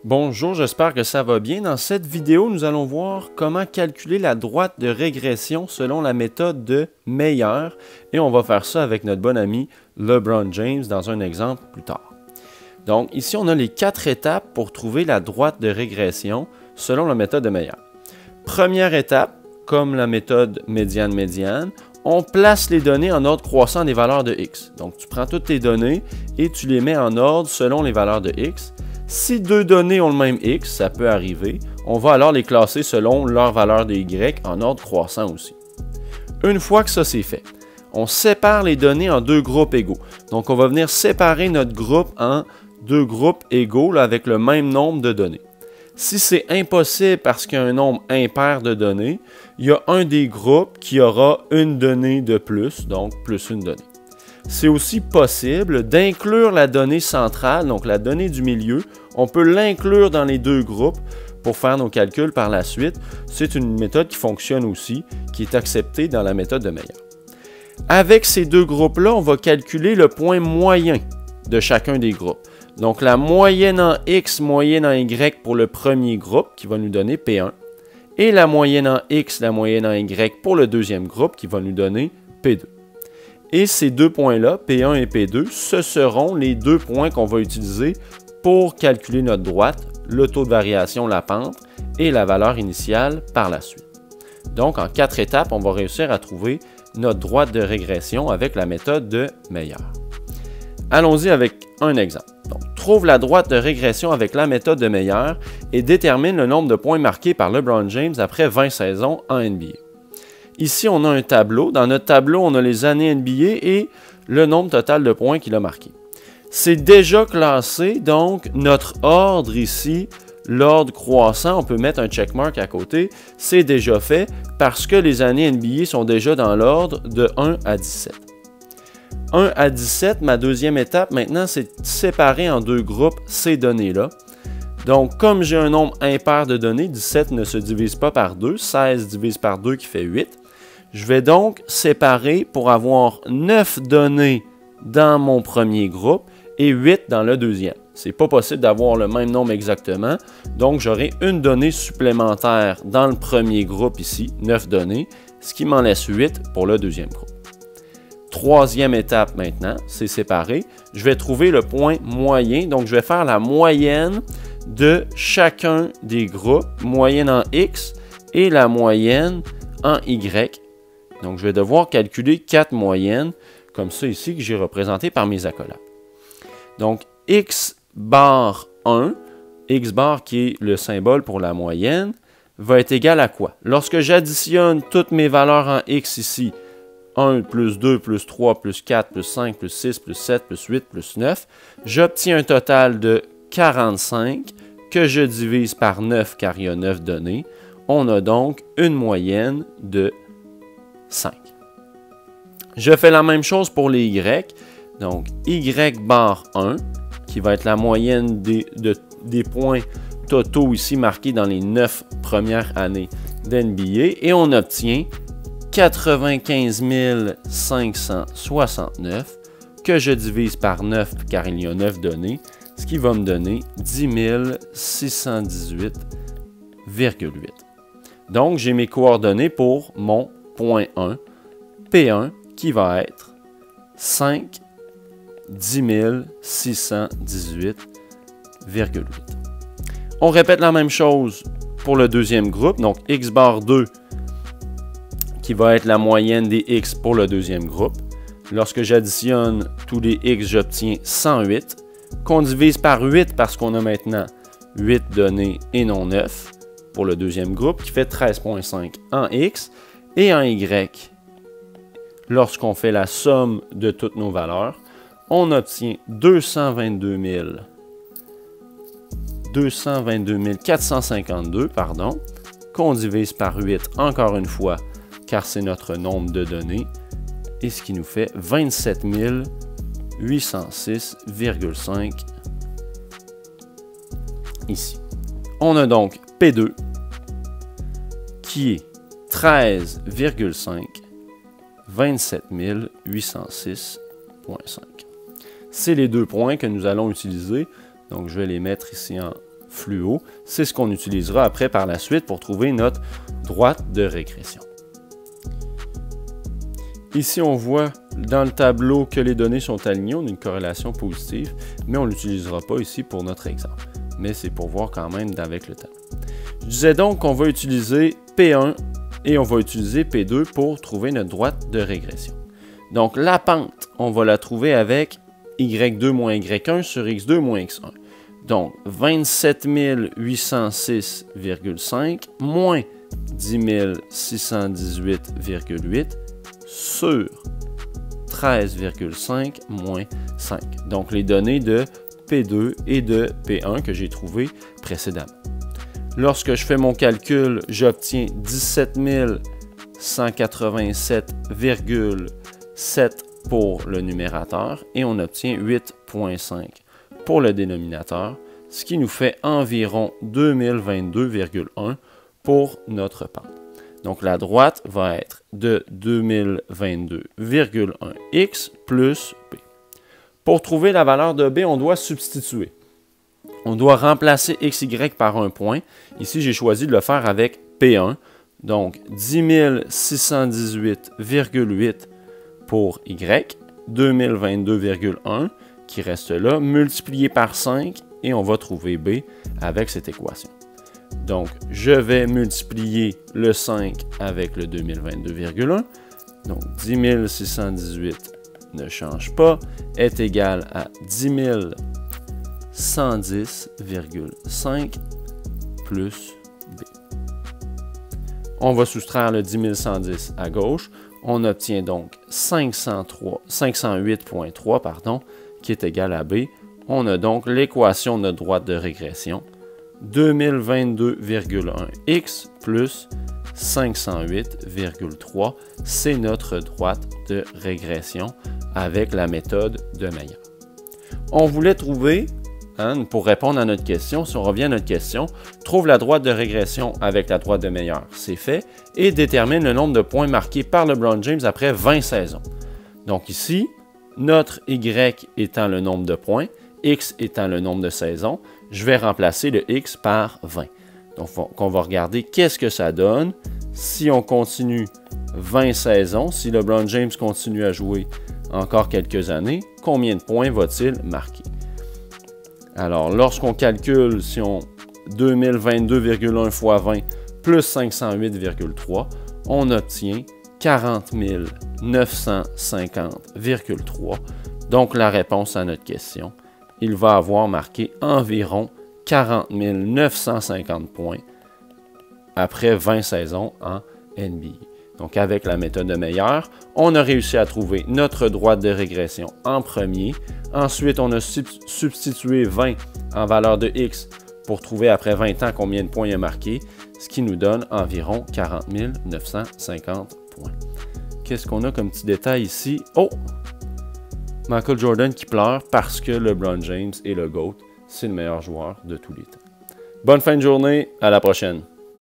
Bonjour, j'espère que ça va bien. Dans cette vidéo, nous allons voir comment calculer la droite de régression selon la méthode de Meyer. Et on va faire ça avec notre bon ami LeBron James dans un exemple plus tard. Donc ici, on a les 4 étapes pour trouver la droite de régression selon la méthode de Meyer. Première étape, comme la méthode médiane-médiane, on place les données en ordre croissant des valeurs de x. Donc tu prends toutes tes données et tu les mets en ordre selon les valeurs de x. Si deux données ont le même x, ça peut arriver, on va alors les classer selon leur valeur de y en ordre croissant aussi. Une fois que ça c'est fait, on sépare les données en deux groupes égaux. Donc on va venir séparer notre groupe en deux groupes égaux là, avec le même nombre de données. Si c'est impossible parce qu'il y a un nombre impair de données, il y a un des groupes qui aura une donnée de plus, donc plus une donnée. C'est aussi possible d'inclure la donnée centrale, donc la donnée du milieu. On peut l'inclure dans les deux groupes pour faire nos calculs par la suite. C'est une méthode qui fonctionne aussi, qui est acceptée dans la méthode de Meyer. Avec ces deux groupes-là, on va calculer le point moyen de chacun des groupes. Donc la moyenne en x, moyenne en y pour le premier groupe, qui va nous donner P1, et la moyenne en x, la moyenne en y pour le deuxième groupe, qui va nous donner P2. Et ces deux points-là, P1 et P2, ce seront les deux points qu'on va utiliser pour calculer notre droite, le taux de variation, la pente, et la valeur initiale par la suite. Donc, en 4 étapes, on va réussir à trouver notre droite de régression avec la méthode de Meyer. Allons-y avec un exemple. Donc, trouve la droite de régression avec la méthode de Meyer et détermine le nombre de points marqués par LeBron James après 20 saisons en NBA. Ici, on a un tableau. Dans notre tableau, on a les années NBA et le nombre total de points qu'il a marqué. C'est déjà classé, donc notre ordre ici, l'ordre croissant, on peut mettre un checkmark à côté, c'est déjà fait parce que les années NBA sont déjà dans l'ordre de 1 à 17. 1 à 17, ma deuxième étape maintenant, c'est de séparer en deux groupes ces données-là. Donc, comme j'ai un nombre impair de données, 17 ne se divise pas par 2, 16 divise par 2 qui fait 8. Je vais donc séparer pour avoir 9 données dans mon premier groupe et 8 dans le deuxième. Ce n'est pas possible d'avoir le même nombre exactement, donc j'aurai une donnée supplémentaire dans le premier groupe ici, 9 données, ce qui m'en laisse 8 pour le deuxième groupe. Troisième étape maintenant, c'est séparer. Je vais trouver le point moyen, donc je vais faire la moyenne de chacun des groupes, moyenne en x et la moyenne en y. Donc je vais devoir calculer 4 moyennes, comme ça ici, que j'ai représenté par mes accolades. Donc x bar 1, x bar qui est le symbole pour la moyenne, va être égal à quoi? Lorsque j'additionne toutes mes valeurs en x ici, 1 plus 2 plus 3 plus 4 plus 5 plus 6 plus 7 plus 8 plus 9, j'obtiens un total de 45 que je divise par 9 car il y a 9 données. On a donc une moyenne de 5. Je fais la même chose pour les y. Donc, y bar 1, qui va être la moyenne des points totaux ici marqués dans les 9 premières années d'NBA. Et on obtient 95 569 que je divise par 9 car il y a 9 données, ce qui va me donner 10 618,8. Donc, j'ai mes coordonnées pour mon point 1, P1, qui va être 5 10 618,8. On répète la même chose pour le deuxième groupe, donc x bar 2, qui va être la moyenne des x pour le deuxième groupe. Lorsque j'additionne tous les x, j'obtiens 108, qu'on divise par 8 parce qu'on a maintenant 8 données et non 9 pour le deuxième groupe, qui fait 13,5 en x, et en y, lorsqu'on fait la somme de toutes nos valeurs, on obtient 222 452, qu'on divise par 8 encore une fois, car c'est notre nombre de données, et ce qui nous fait 27 806,5 ici. On a donc P2 qui est 13,5, 27 806,5. C'est les deux points que nous allons utiliser. Donc, je vais les mettre ici en fluo. C'est ce qu'on utilisera après par la suite pour trouver notre droite de régression. Ici, on voit dans le tableau que les données sont alignées, on a une corrélation positive, mais on ne l'utilisera pas ici pour notre exemple. Mais c'est pour voir quand même avec le tableau. Je disais donc qu'on va utiliser P1 et on va utiliser P2 pour trouver notre droite de régression. Donc la pente, on va la trouver avec Y2 moins Y1 sur X2 moins X1. Donc 27 806,5 moins 10 618,8 sur 13,5 moins 5. Donc les données de P2 et de P1 que j'ai trouvées précédemment. Lorsque je fais mon calcul, j'obtiens 17 187,7 pour le numérateur et on obtient 8,5 pour le dénominateur, ce qui nous fait environ 2022,1 pour notre pente. Donc la droite va être de 2022,1x plus b. Pour trouver la valeur de b, on doit substituer. On doit remplacer xy par un point. Ici, j'ai choisi de le faire avec P1. Donc, 10 618,8 pour y, 2022,1 qui reste là, multiplié par 5, et on va trouver b avec cette équation. Donc, je vais multiplier le 5 avec le 2022,1. Donc, 10 618 ne change pas, est égal à 10 110,5 plus B. On va soustraire le 10 110 à gauche. On obtient donc 508,3 qui est égal à B. On a donc l'équation de notre droite de régression. 2022,1x plus 508,3, c'est notre droite de régression avec la méthode de Meyer. On voulait trouver, pour répondre à notre question, si on revient à notre question, trouve la droite de régression avec la droite de Meyer, c'est fait, et détermine le nombre de points marqués par LeBron James après 20 saisons. Donc ici, notre Y étant le nombre de points, X étant le nombre de saisons, je vais remplacer le X par 20. Donc, on va regarder qu'est-ce que ça donne si on continue 20 saisons, si LeBron James continue à jouer encore quelques années, combien de points va-t-il marquer? Alors, lorsqu'on calcule, si on 2022,1 fois 20 plus 508,3, on obtient 40 950,3. Donc, la réponse à notre question, il va avoir marqué environ 40 950 points après 20 saisons en NBA. Donc, avec la méthode de Meyer, on a réussi à trouver notre droite de régression en premier. Ensuite, on a substitué 20 en valeur de X pour trouver après 20 ans combien de points il a marqué, ce qui nous donne environ 40 950 points. Qu'est-ce qu'on a comme petit détail ici? Oh! Michael Jordan qui pleure parce que LeBron James est le GOAT. C'est le meilleur joueur de tous les temps. Bonne fin de journée, à la prochaine.